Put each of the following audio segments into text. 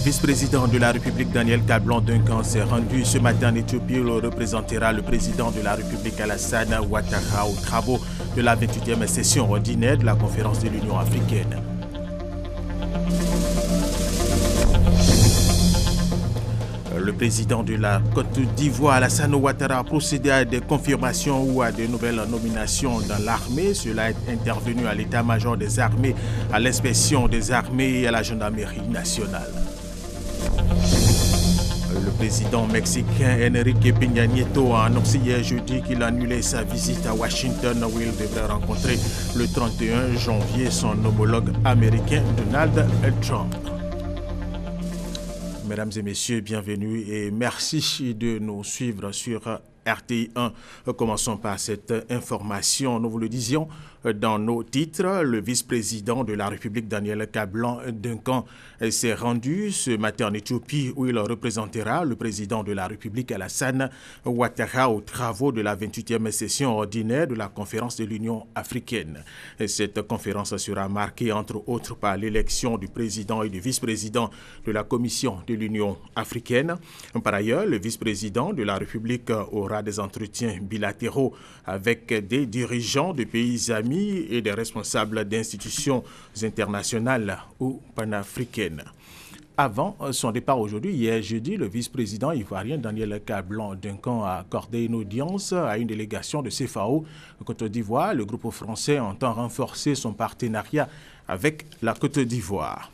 vice-président de la République, Daniel Kablan-Duncan, s'est rendu ce matin en Éthiopie. Il représentera le président de la République, Alassane Ouattara, aux travaux de la 28e session ordinaire de la conférence de l'Union africaine. Le président de la Côte d'Ivoire, Alassane Ouattara, a procédé à des confirmations ou à de nouvelles nominations dans l'armée. Cela est intervenu à l'état-major des armées, à l'inspection des armées et à la gendarmerie nationale. Le président mexicain Enrique Peña Nieto a annoncé hier jeudi qu'il annulait sa visite à Washington où il devrait rencontrer le 31 janvier son homologue américain Donald Trump. Mesdames et messieurs, bienvenue et merci de nous suivre sur RTI 1. Commençons par cette information. Nous vous le disions dans nos titres. Le vice-président de la République, Daniel Kablan-Duncan, s'est rendu ce matin en Éthiopie où il représentera le président de la République, Alassane Ouattara, aux travaux de la 28e session ordinaire de la conférence de l'Union africaine. Cette conférence sera marquée entre autres par l'élection du président et du vice-président de la Commission de l'Union africaine. Par ailleurs, le vice-président de la République aura des entretiens bilatéraux avec des dirigeants de pays amis et des responsables d'institutions internationales ou panafricaines. Avant son départ aujourd'hui, hier jeudi, le vice-président ivoirien Daniel Kablan-Duncan a accordé une audience à une délégation de CFAO Côte d'Ivoire. Le groupe français entend renforcer son partenariat avec la Côte d'Ivoire.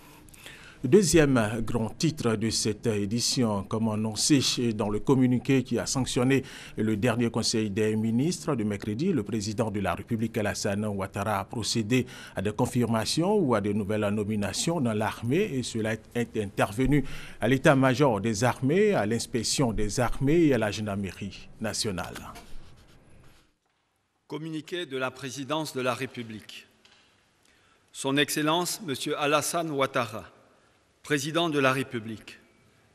Le deuxième grand titre de cette édition, comme annoncé dans le communiqué qui a sanctionné le dernier Conseil des ministres de mercredi, le président de la République, Alassane Ouattara, a procédé à des confirmations ou à de nouvelles nominations dans l'armée et cela est intervenu à l'état-major des armées, à l'inspection des armées et à la gendarmerie nationale. Communiqué de la présidence de la République. Son Excellence, M. Alassane Ouattara, président de la République,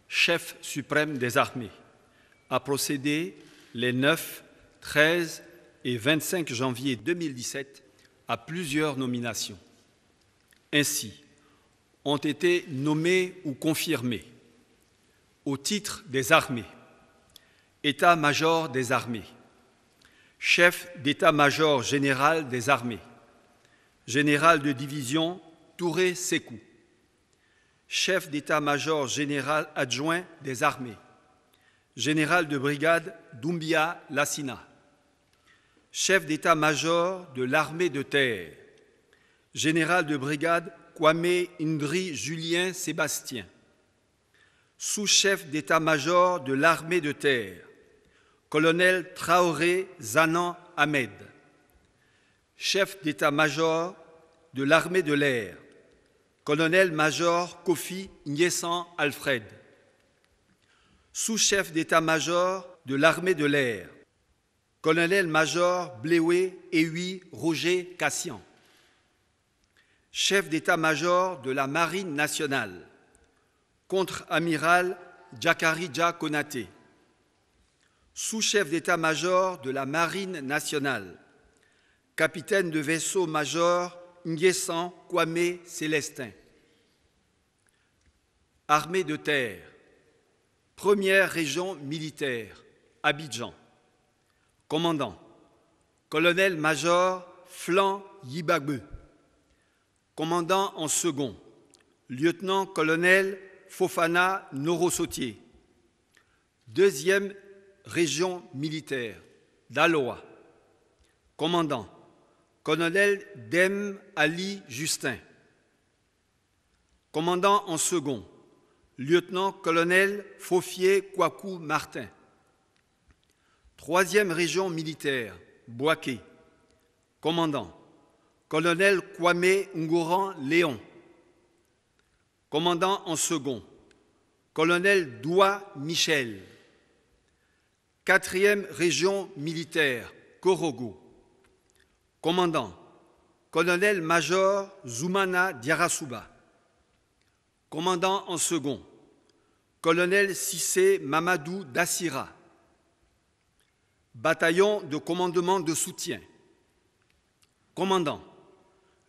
chef suprême des armées, a procédé les 9, 13 et 25 janvier 2017 à plusieurs nominations. Ainsi, ont été nommés ou confirmés au titre des armées, état-major des armées, chef d'état-major général des armées, général de division Touré Sékou, chef d'état-major général adjoint des armées, général de brigade Doumbia Lassina, chef d'état-major de l'armée de terre, général de brigade Kwame Indri Julien Sébastien, sous-chef d'état-major de l'armée de terre, colonel Traoré Zanan Ahmed, chef d'état-major de l'armée de l'air, colonel-major Kofi Nyesan Alfred, sous-chef d'état-major de l'armée de l'air, colonel-major Bléwé Ewi Roger Cassian, chef d'état-major de la marine nationale, contre-amiral Djakarija Konaté, sous-chef d'état-major de la marine nationale, capitaine de vaisseau-major Nguessan Kwame Célestin. Armée de terre, première région militaire, Abidjan. Commandant, colonel-major Flan Yibagbe. Commandant en second, lieutenant-colonel Fofana Norosotier. Deuxième région militaire, Daloa. Commandant, colonel Dem Ali Justin. Commandant en second, lieutenant-colonel Fofier Kwaku Martin. Troisième région militaire, Boaké. Commandant, colonel Kwame Ngouran Léon. Commandant en second, colonel Doua Michel. Quatrième région militaire, Korogo. Commandant, colonel-major Zoumana Diarasuba. Commandant en second, colonel Sissé Mamadou Dassira. Bataillon de commandement de soutien. Commandant,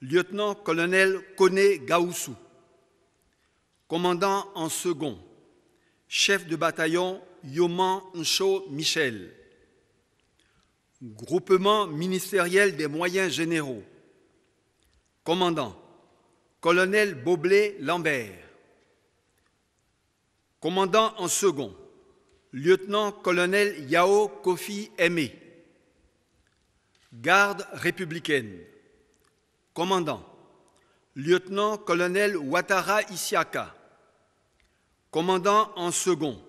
lieutenant-colonel Koné Gaoussou. Commandant en second, chef de bataillon Yoman Ncho Michel. Groupement ministériel des moyens généraux. Commandant, colonel Boblé Lambert. Commandant en second, lieutenant-colonel Yao Kofi Aimé. Garde républicaine. Commandant, lieutenant-colonel Ouattara Isiaka. Commandant en second,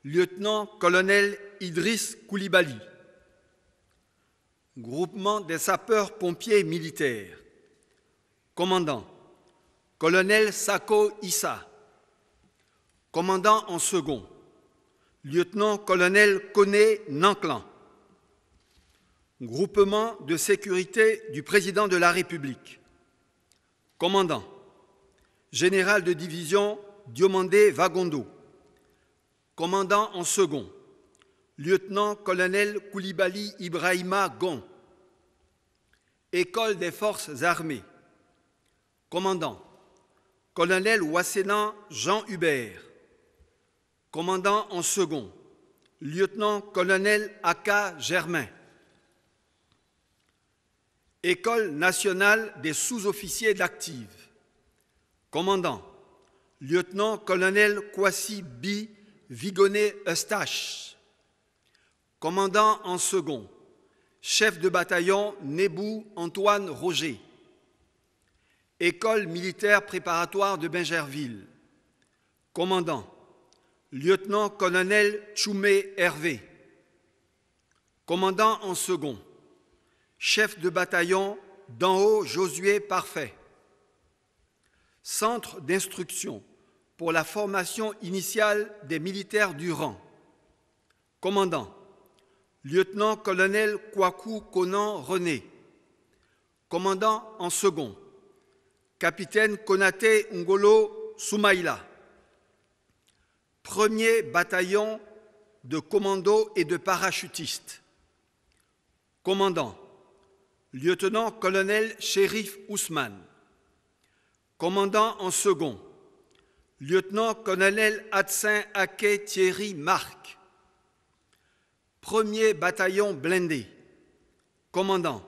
lieutenant-colonel Idriss Koulibaly. Groupement des sapeurs-pompiers militaires. Commandant, colonel Sako Issa. Commandant en second, lieutenant-colonel Koné Nanklan. Groupement de sécurité du président de la République. Commandant, général de division Diomandé Vagondo. Commandant en second, lieutenant-colonel Koulibaly Ibrahima Gon. École des forces armées. Commandant, colonel Wassénan Jean Hubert. Commandant en second, lieutenant-colonel Aka Germain. École nationale des sous-officiers d'active. Commandant, lieutenant-colonel Kwasi Bi Vigoné Eustache. Commandant en second, chef de bataillon Nebou Antoine Roger. École militaire préparatoire de Bingerville. Commandant, lieutenant-colonel Tchoumé Hervé. Commandant en second, chef de bataillon d'en-haut Josué Parfait. Centre d'instruction pour la formation initiale des militaires du rang. Commandant, lieutenant-colonel Kwaku Konan René. Commandant en second, capitaine Konaté Ngolo Soumaïla. Premier bataillon de commando et de parachutistes. Commandant, lieutenant-colonel Chérif Ousmane. Commandant en second, lieutenant-colonel Adsin Ake Thierry Marc. Premier bataillon blindé. Commandant,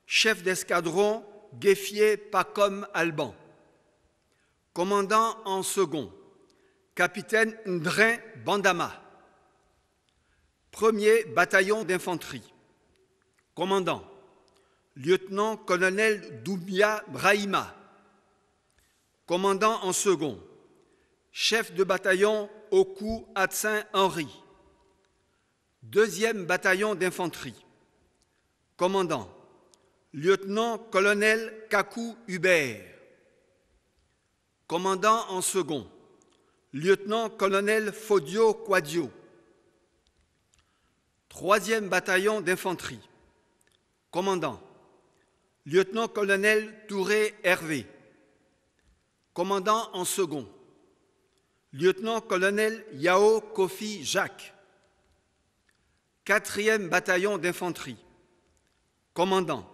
chef d'escadron Gueffier Pacom Alban. Commandant en second, capitaine Ndrin Bandama. Premier bataillon d'infanterie. Commandant, lieutenant-colonel Doubia Brahima. Commandant en second, chef de bataillon Oku Adsin Henri. Deuxième bataillon d'infanterie. Commandant, lieutenant-colonel Kakou Hubert. Commandant en second, lieutenant-colonel Fodio Quadio. Troisième bataillon d'infanterie. Commandant, lieutenant-colonel Touré Hervé. Commandant en second, lieutenant-colonel Yao Kofi Jacques. Quatrième bataillon d'infanterie. Commandant,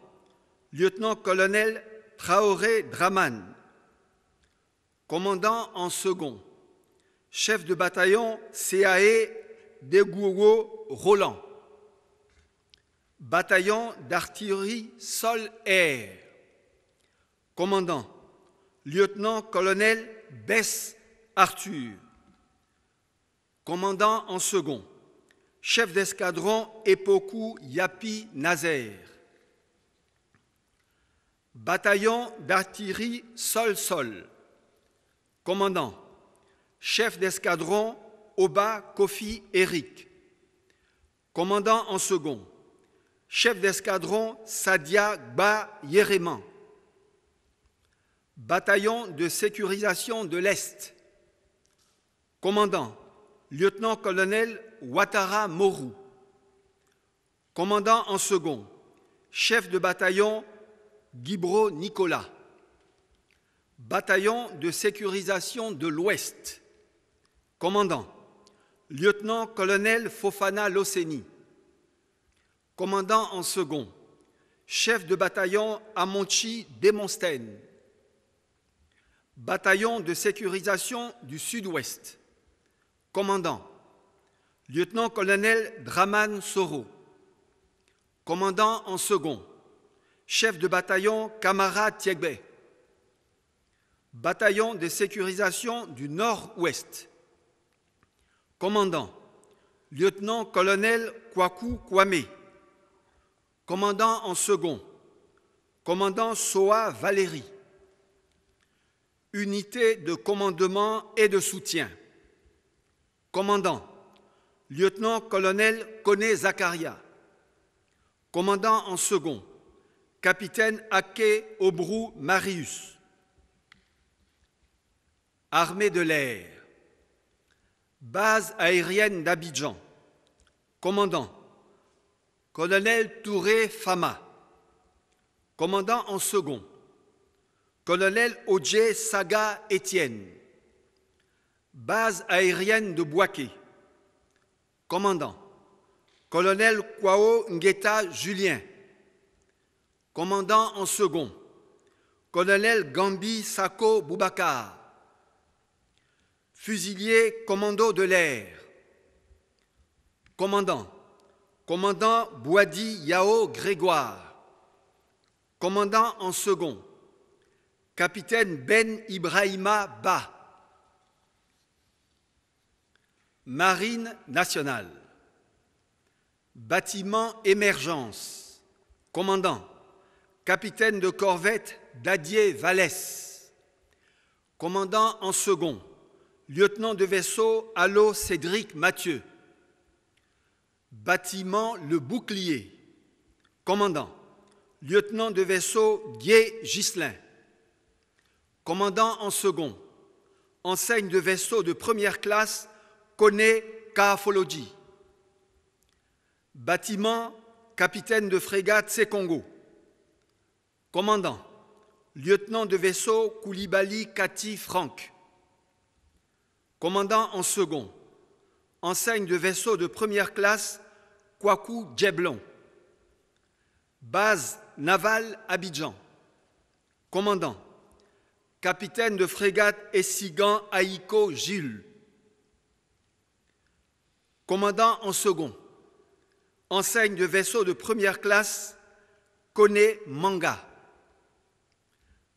lieutenant-colonel Traoré Draman. Commandant en second, chef de bataillon CAE Degougo Roland. Bataillon d'artillerie sol-air. Commandant, lieutenant-colonel Bess Arthur. Commandant en second, chef d'escadron Epoku Yapi Nazer. Bataillon d'artillerie sol-sol. Commandant, chef d'escadron Oba Kofi Eric. Commandant en second, chef d'escadron Sadia Gba Yéréman. Bataillon de sécurisation de l'Est. Commandant, lieutenant-colonel Ouattara Morou. Commandant en second, chef de bataillon Guibro Nicolas. Bataillon de sécurisation de l'Ouest. Commandant, lieutenant-colonel Fofana Loseni. Commandant en second, chef de bataillon Amonchi Demonsten. Bataillon de sécurisation du Sud-Ouest. Commandant, lieutenant-colonel Draman Soro. Commandant en second, chef de bataillon Kamara Tiegbe. Bataillon de sécurisation du Nord-Ouest. Commandant, lieutenant-colonel Kwaku Kwame. Commandant en second, commandant Soa Valérie. Unité de commandement et de soutien. Commandant, lieutenant-colonel Kone Zakaria. Commandant en second, capitaine Ake Obrou Marius. Armée de l'air. Base aérienne d'Abidjan. Commandant, colonel Touré Fama. Commandant en second, colonel Odje Saga Étienne. Base aérienne de Bouaké. Commandant, colonel Kwao Ngeta Julien. Commandant en second, colonel Gambi Sako Boubacar. Fusilier commando de l'air. Commandant, commandant Bouadi Yao Grégoire. Commandant en second, capitaine Ben Ibrahima Ba. Marine nationale. Bâtiment émergence. Commandant, capitaine de corvette Dadier Vallès. Commandant en second, lieutenant de vaisseau Allo Cédric Mathieu. Bâtiment Le Bouclier. Commandant, lieutenant de vaisseau Gué Ghislain. Commandant en second, enseigne de vaisseau de première classe Kone Kaafoloji. Bâtiment, capitaine de frégate Sekongo. Commandant, lieutenant de vaisseau Koulibaly Kati Franck. Commandant en second, enseigne de vaisseau de première classe Kwaku Djeblon. Base navale Abidjan. Commandant, capitaine de frégate Essigan Aïko Gilles. Commandant en second, enseigne de vaisseau de première classe Kone Manga.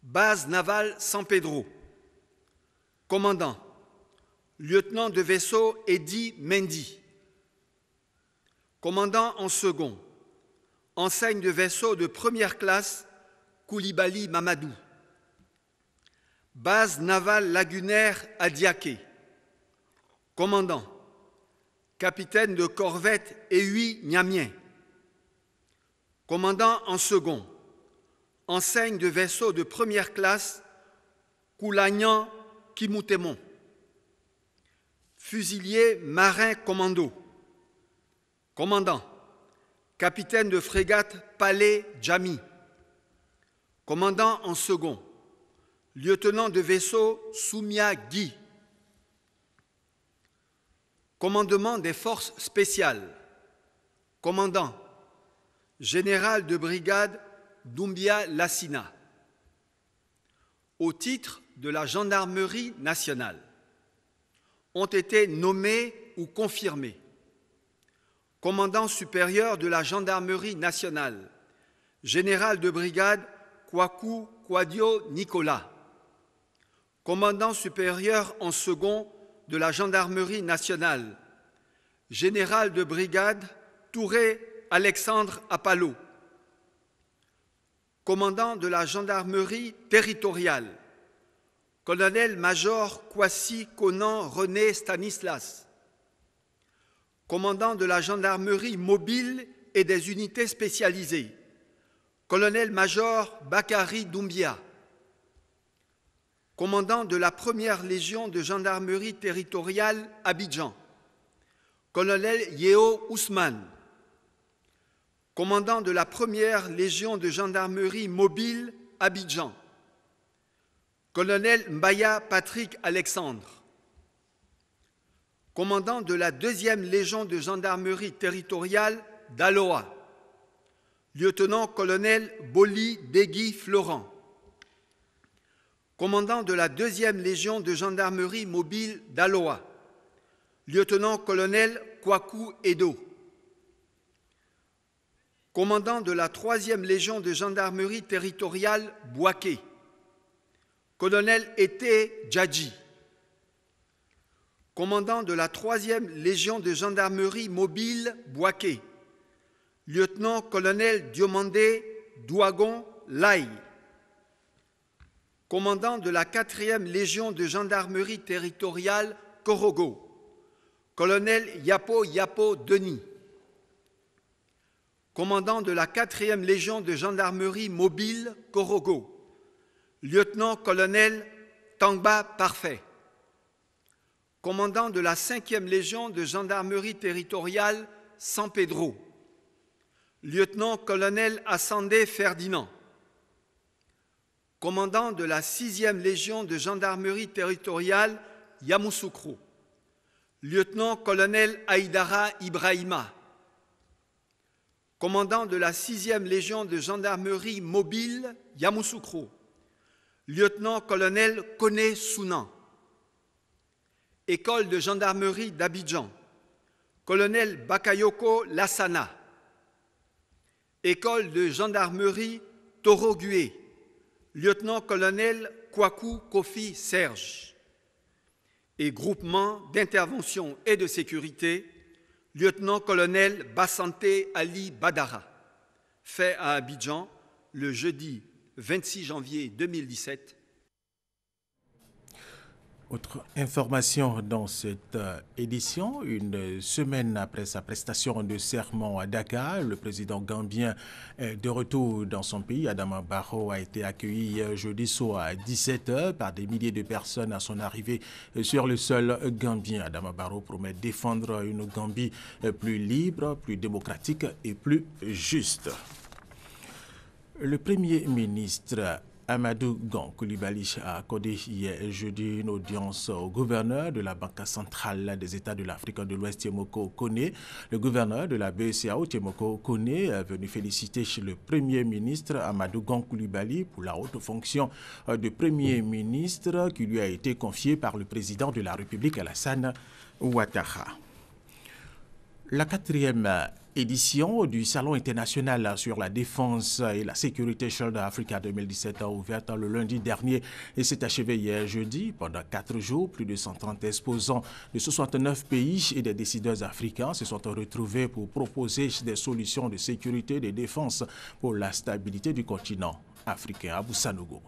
Base navale San Pedro. Commandant, lieutenant de vaisseau Eddy Mendy. Commandant en second, enseigne de vaisseau de première classe Koulibaly Mamadou. Base navale lagunaire à Diaké. Commandant, capitaine de corvette Ehui Niamien. Commandant en second, enseigne de vaisseau de première classe Koulagnan Kimoutémon. Fusilier marin commando. Commandant, capitaine de frégate Palais Djami. Commandant en second, lieutenant de vaisseau Soumia Guy. Commandement des forces spéciales. Commandant, général de brigade Doumbia Lassina. Au titre de la gendarmerie nationale, ont été nommés ou confirmés commandant supérieur de la gendarmerie nationale, général de brigade Kwaku Kwadio Nicolas, commandant supérieur en second de la gendarmerie nationale, général de brigade Touré Alexandre Apalo, commandant de la gendarmerie territoriale, colonel-major Kwasi Conan René Stanislas, commandant de la gendarmerie mobile et des unités spécialisées, colonel-major Bakary Doumbia, commandant de la première légion de gendarmerie territoriale Abidjan, colonel Yeo Ousmane, commandant de la première légion de gendarmerie mobile Abidjan, colonel Mbaya Patrick Alexandre, commandant de la 2e légion de gendarmerie territoriale d'Aloa, lieutenant-colonel Boli Degui Florent, commandant de la 2e Légion de gendarmerie mobile d'Aloa, lieutenant-colonel Kwaku Edo, commandant de la 3e Légion de gendarmerie territoriale Bouaké, colonel Ete Djadji, commandant de la 3e Légion de gendarmerie mobile Bouaké, lieutenant-colonel Diomandé Douagon Lai, commandant de la 4e Légion de gendarmerie territoriale Korogo, colonel Yapo Yapo Denis, commandant de la 4e Légion de gendarmerie mobile Korogo, lieutenant-colonel Tangba Parfait, commandant de la 5e Légion de gendarmerie territoriale San Pedro, lieutenant-colonel Assandé Ferdinand, commandant de la 6e Légion de gendarmerie territoriale Yamoussoukro, lieutenant-colonel Aïdara Ibrahima, commandant de la 6e Légion de gendarmerie mobile Yamoussoukro, lieutenant-colonel Koné Sounan, école de gendarmerie d'Abidjan, colonel Bakayoko Lassana, école de gendarmerie Torogué, lieutenant-colonel Kwaku Kofi Serge, et groupement d'intervention et de sécurité, lieutenant-colonel Bassanté Ali Badara, fait à Abidjan le jeudi 26 janvier 2017. Autre information dans cette édition, une semaine après sa prestation de serment à Dakar, le président gambien de retour dans son pays, Adama Barrow, a été accueilli jeudi soir à 17h par des milliers de personnes à son arrivée sur le sol gambien. Adama Barrow promet défendre une Gambie plus libre, plus démocratique et plus juste. Le Premier ministre Amadou Gon Coulibaly a accordé hier jeudi une audience au gouverneur de la Banque centrale des États de l'Afrique de l'Ouest, Temoko Kone. Le gouverneur de la BCEAO, Temoko Kone, est venu féliciter le Premier ministre Amadou Gon Coulibaly pour la haute fonction de Premier ministre qui lui a été confiée par le président de la République, Alassane Ouattara. La 4e édition du Salon international sur la défense et la sécurité Shield Africa 2017 a ouvert le lundi dernier et s'est achevée hier jeudi. Pendant 4 jours, plus de 130 exposants de 69 pays et des décideurs africains se sont retrouvés pour proposer des solutions de sécurité et de défense pour la stabilité du continent africain. Abou Sanogo.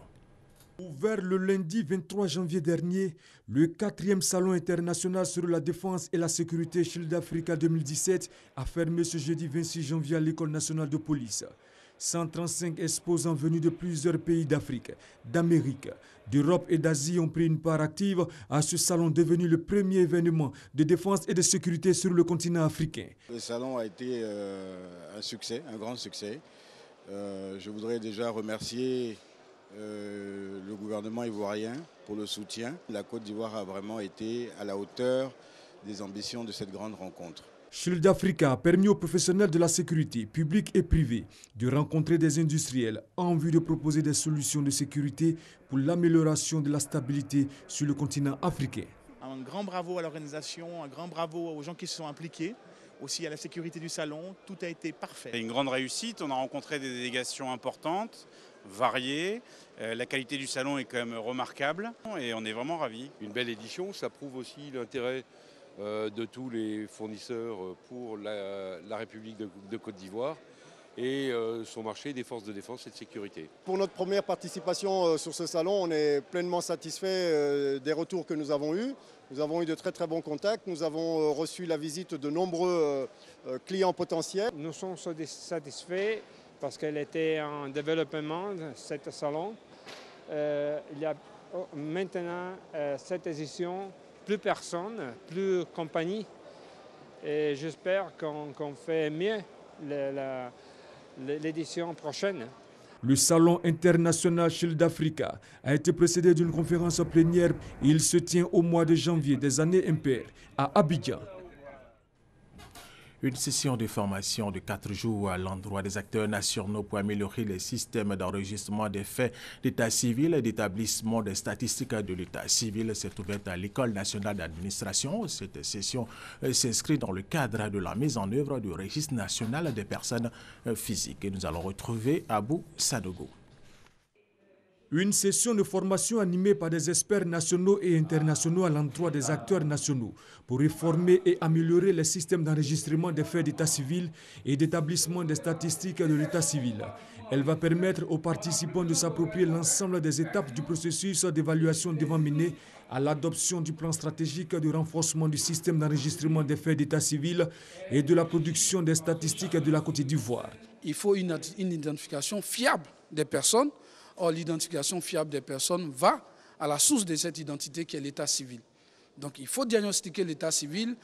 Ouvert le lundi 23 janvier dernier, le 4e Salon international sur la défense et la sécurité Shield Africa 2017 a fermé ce jeudi 26 janvier à l'École nationale de police. 135 exposants venus de plusieurs pays d'Afrique, d'Amérique, d'Europe et d'Asie ont pris une part active à ce salon devenu le premier événement de défense et de sécurité sur le continent africain. Le salon a été un succès, un grand succès. Je voudrais déjà remercier le gouvernement ivoirien pour le soutien. La Côte d'Ivoire a vraiment été à la hauteur des ambitions de cette grande rencontre. Shield Africa a permis aux professionnels de la sécurité, publics et privés, de rencontrer des industriels en vue de proposer des solutions de sécurité pour l'amélioration de la stabilité sur le continent africain. Un grand bravo à l'organisation, un grand bravo aux gens qui se sont impliqués, aussi à la sécurité du salon, tout a été parfait. C'est une grande réussite, on a rencontré des délégations importantes, variées, la qualité du salon est quand même remarquable et on est vraiment ravis. Une belle édition, ça prouve aussi l'intérêt de tous les fournisseurs pour la République de Côte d'Ivoire et son marché des forces de défense et de sécurité. Pour notre première participation sur ce salon, on est pleinement satisfait des retours que nous avons eus. Nous avons eu de très très bons contacts, nous avons reçu la visite de nombreux clients potentiels. Nous sommes satisfaits parce qu'elle était en développement, cet salon. Il y a maintenant cette édition, plus personne, plus compagnie. Et j'espère qu'on fait mieux l'édition prochaine. Le Salon international Shield Africa a été précédé d'une conférence plénière. Il se tient au mois de janvier des années impaires à Abidjan. Une session de formation de 4 jours à l'endroit des acteurs nationaux pour améliorer les systèmes d'enregistrement des faits d'état civil et d'établissement des statistiques de l'état civil s'est ouverte à l'École nationale d'administration. Cette session s'inscrit dans le cadre de la mise en œuvre du registre national des personnes physiques. Et nous allons retrouver Abou Sadogo. Une session de formation animée par des experts nationaux et internationaux à l'endroit des acteurs nationaux pour réformer et améliorer les systèmes d'enregistrement des faits d'état civil et d'établissement des statistiques de l'état civil. Elle va permettre aux participants de s'approprier l'ensemble des étapes du processus d'évaluation devant mener à l'adoption du plan stratégique de renforcement du système d'enregistrement des faits d'état civil et de la production des statistiques de la Côte d'Ivoire. Il faut une identification fiable des personnes. Or, l'identification fiable des personnes va à la source de cette identité qui est l'état civil. Donc, il faut diagnostiquer l'état civil,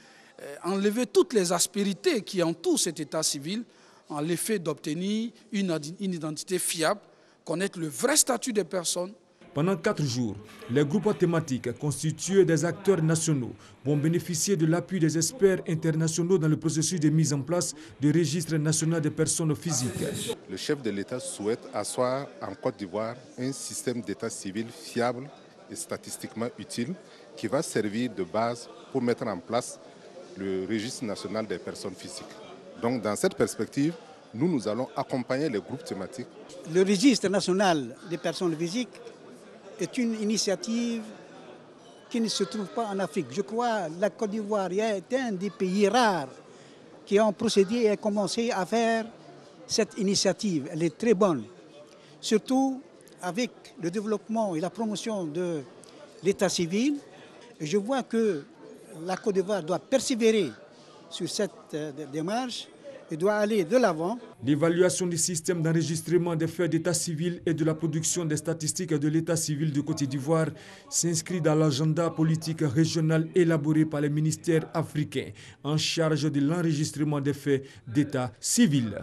enlever toutes les aspérités qui entourent cet état civil, en l'effet d'obtenir une identité fiable, connaître le vrai statut des personnes. Pendant 4 jours, les groupes thématiques constitués des acteurs nationaux vont bénéficier de l'appui des experts internationaux dans le processus de mise en place du registre national des personnes physiques. Le chef de l'État souhaite asseoir en Côte d'Ivoire un système d'état civil fiable et statistiquement utile qui va servir de base pour mettre en place le registre national des personnes physiques. Donc dans cette perspective, nous allons accompagner les groupes thématiques. Le registre national des personnes physiques est une initiative qui ne se trouve pas en Afrique. Je crois que la Côte d'Ivoire est un des pays rares qui ont procédé et commencé à faire cette initiative. Elle est très bonne, surtout avec le développement et la promotion de l'état civil. Je vois que la Côte d'Ivoire doit persévérer sur cette démarche et doit aller de l'avant. L'évaluation du système d'enregistrement des faits d'état civil et de la production des statistiques de l'état civil de Côte d'Ivoire s'inscrit dans l'agenda politique régional élaboré par les ministères africains en charge de l'enregistrement des faits d'état civil.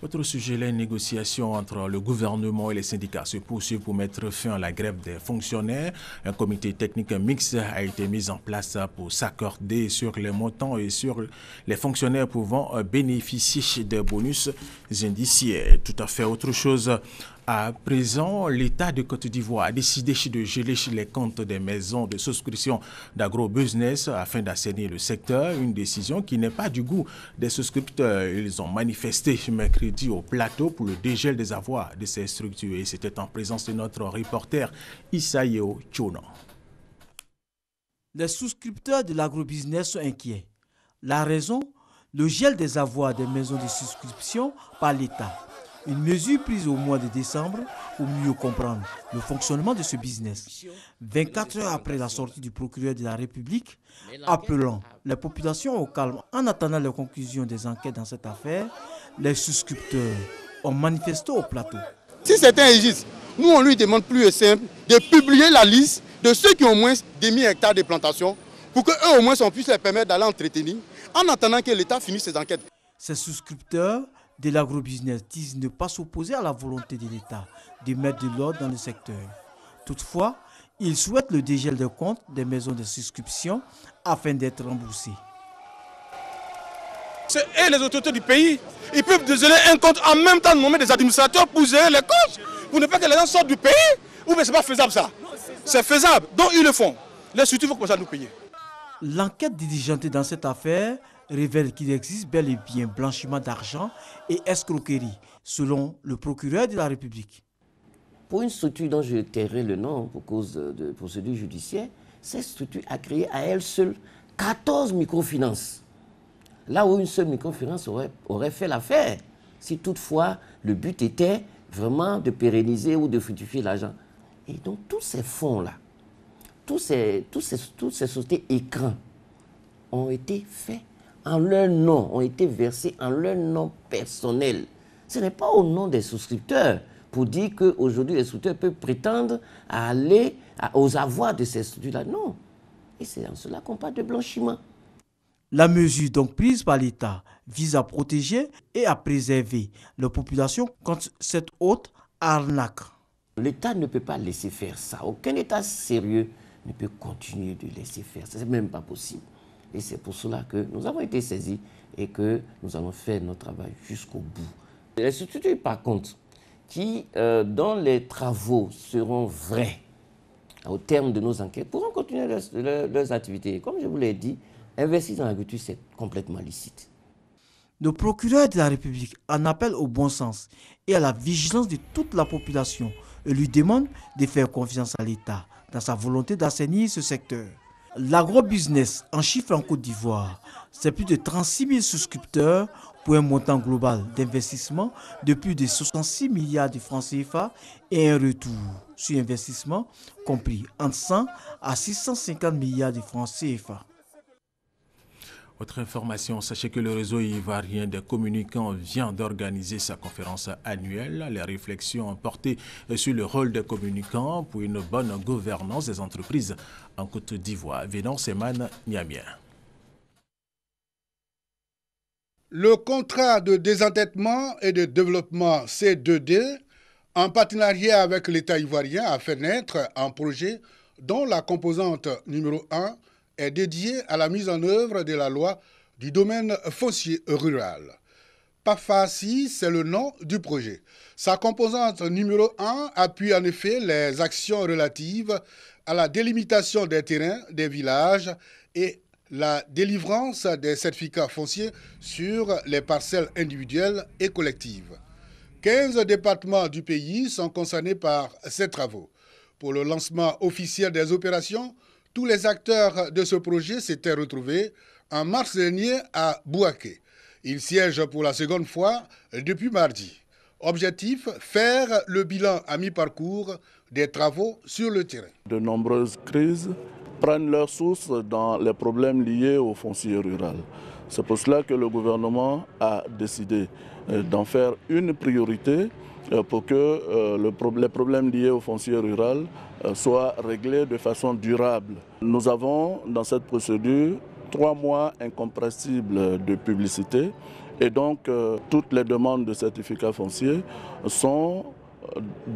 Autre sujet, les négociations entre le gouvernement et les syndicats se poursuivent pour mettre fin à la grève des fonctionnaires. Un comité technique mixte a été mis en place pour s'accorder sur les montants et sur les fonctionnaires pouvant bénéficier des bonus indiciaires. Tout à fait autre chose. À présent, l'État de Côte d'Ivoire a décidé de geler les comptes des maisons de souscription d'agro-business afin d'assainir le secteur, une décision qui n'est pas du goût des souscripteurs. Ils ont manifesté mercredi au plateau pour le dégel des avoirs de ces structures et c'était en présence de notre reporter Issaïo Tchouna. Les souscripteurs de l'agro-business sont inquiets. La raison, le gel des avoirs des maisons de souscription par l'État. Une mesure prise au mois de décembre pour mieux comprendre le fonctionnement de ce business. 24 heures après la sortie du procureur de la République, appelant les populations au calme en attendant les conclusions des enquêtes dans cette affaire, les souscripteurs ont manifesté au plateau. Si c'est un registre, nous on lui demande plus et simple de publier la liste de ceux qui ont au moins 10 000 hectares de plantation pour qu'eux au moins on puisse les permettre d'aller entretenir en attendant que l'État finisse ses enquêtes. Ces souscripteurs de l'agrobusiness disent ne pas s'opposer à la volonté de l'État de mettre de l'ordre dans le secteur. Toutefois, ils souhaitent le dégel des comptes des maisons de souscription afin d'être remboursés. Et les autorités du pays, ils peuvent dégeler un compte en même temps de nommer des administrateurs pour gérer les comptes, pour ne pas que les gens sortent du pays. Ou bien c'est pas faisable ça. C'est faisable, donc ils le font. Les structures vont commencer à nous payer. L'enquête diligentée dans cette affaire révèle qu'il existe bel et bien blanchiment d'argent et escroquerie, selon le procureur de la République. Pour une structure dont je tairai le nom pour cause de procédure judiciaire, cette structure a créé à elle seule 14 microfinances. Là où une seule microfinance aurait fait l'affaire, si toutefois le but était vraiment de pérenniser ou de fructifier l'argent. Et donc tous ces fonds-là, toutes ces sociétés écrans ont été faits en leur nom, ont été versés en leur nom personnel. Ce n'est pas au nom des souscripteurs pour dire qu'aujourd'hui les souscripteurs peuvent prétendre à aller aux avoirs de ces structures-là. Non. Et c'est en cela qu'on parle de blanchiment. La mesure donc prise par l'État vise à protéger et à préserver la population contre cette haute arnaque. L'État ne peut pas laisser faire ça. Aucun État sérieux ne peut continuer de laisser faire ça. Ce n'est même pas possible. Et c'est pour cela que nous avons été saisis et que nous allons faire notre travail jusqu'au bout. Les structures, par contre, qui, dont les travaux seront vrais au terme de nos enquêtes, pourront continuer leurs activités. Comme je vous l'ai dit, investir dans l'agriculture, c'est complètement licite. Le procureur de la République en appelle au bon sens et à la vigilance de toute la population et lui demande de faire confiance à l'État dans sa volonté d'assainir ce secteur. L'agrobusiness en chiffres en Côte d'Ivoire, c'est plus de 36 000 souscripteurs pour un montant global d'investissement de plus de 66 milliards de francs CFA et un retour sur investissement compris entre 100 à 650 milliards de francs CFA. Autre information, sachez que le réseau ivoirien des communicants vient d'organiser sa conférence annuelle. Les réflexions ont porté sur le rôle des communicants pour une bonne gouvernance des entreprises en Côte d'Ivoire. Vénon Seman Niamien. Le contrat de désendettement et de développement C2D, en partenariat avec l'État ivoirien, a fait naître un projet dont la composante numéro 1 est dédié à la mise en œuvre de la loi du domaine foncier rural. PAFACI, c'est le nom du projet. Sa composante numéro 1 appuie en effet les actions relatives à la délimitation des terrains, des villages et la délivrance des certificats fonciers sur les parcelles individuelles et collectives. 15 départements du pays sont concernés par ces travaux. Pour le lancement officiel des opérations, tous les acteurs de ce projet s'étaient retrouvés en mars dernier à Bouaké. Ils siègent pour la seconde fois depuis mardi. Objectif, faire le bilan à mi-parcours des travaux sur le terrain. De nombreuses crises prennent leur source dans les problèmes liés au foncier rural. C'est pour cela que le gouvernement a décidé d'en faire une priorité pour que les problèmes liés au foncier rural soient réglés de façon durable. Nous avons dans cette procédure 3 mois incompressibles de publicité et donc toutes les demandes de certificats fonciers sont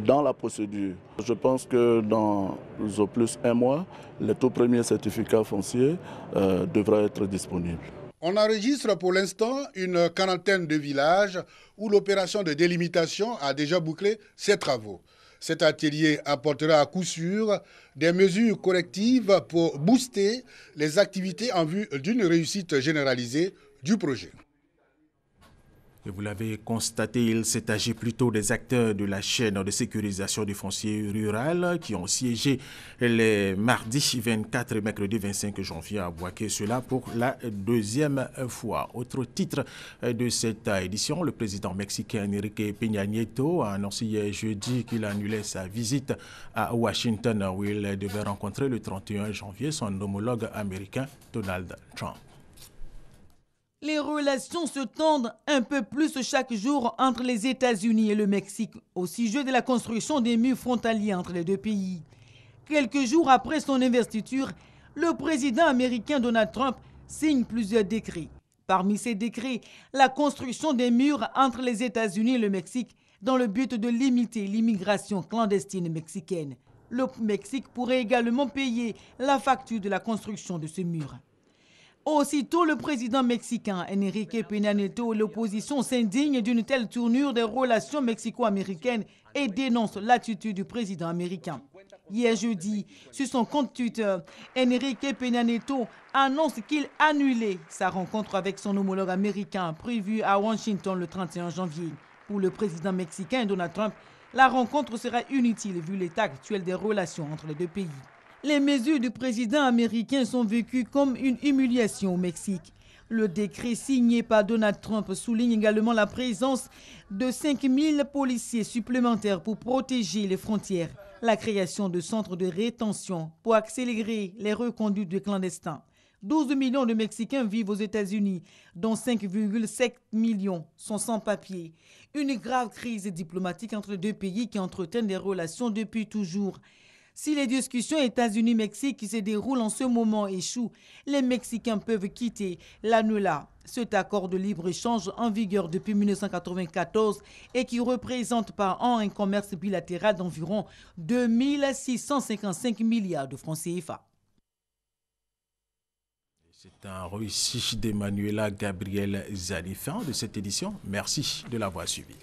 dans la procédure. Je pense que dans au plus 1 mois, les tout premiers certificats fonciers devraient être disponibles. On enregistre pour l'instant une quarantaine de villages où l'opération de délimitation a déjà bouclé ses travaux. Cet atelier apportera à coup sûr des mesures correctives pour booster les activités en vue d'une réussite généralisée du projet. Et vous l'avez constaté, il s'est agi plutôt des acteurs de la chaîne de sécurisation du foncier rural qui ont siégé les mardis 24 et mercredi 25 janvier à Bouaké, cela pour la 2e fois. Autre titre de cette édition, le président mexicain Enrique Peña Nieto a annoncé hier jeudi qu'il annulait sa visite à Washington où il devait rencontrer le 31 janvier son homologue américain Donald Trump. Les relations se tendent un peu plus chaque jour entre les États-Unis et le Mexique au sujet de la construction des murs frontaliers entre les deux pays. Quelques jours après son investiture, le président américain Donald Trump signe plusieurs décrets. Parmi ces décrets, la construction des murs entre les États-Unis et le Mexique dans le but de limiter l'immigration clandestine mexicaine. Le Mexique pourrait également payer la facture de la construction de ce mur. Aussitôt, le président mexicain Enrique Peña Nieto et l'opposition s'indignent d'une telle tournure des relations mexico-américaines et dénoncent l'attitude du président américain. Hier jeudi, sur son compte Twitter, Enrique Peña Nieto annonce qu'il annulait sa rencontre avec son homologue américain prévue à Washington le 31 janvier. Pour le président mexicain Donald Trump, la rencontre sera inutile vu l'état actuel des relations entre les deux pays. Les mesures du président américain sont vécues comme une humiliation au Mexique. Le décret signé par Donald Trump souligne également la présence de 5000 policiers supplémentaires pour protéger les frontières, la création de centres de rétention pour accélérer les reconduites de clandestins. 12 millions de Mexicains vivent aux États-Unis, dont 5,7 millions sont sans papier. Une grave crise diplomatique entre les deux pays qui entretiennent des relations depuis toujours. Si les discussions États-Unis-Mexique qui se déroulent en ce moment échouent, les Mexicains peuvent quitter l'ANULA, cet accord de libre-échange en vigueur depuis 1994 et qui représente par an un commerce bilatéral d'environ 2 655 milliards de francs CFA. C'est un réussi d'Emmanuela Gabriel Zani. Fin de cette édition. Merci de l'avoir suivi.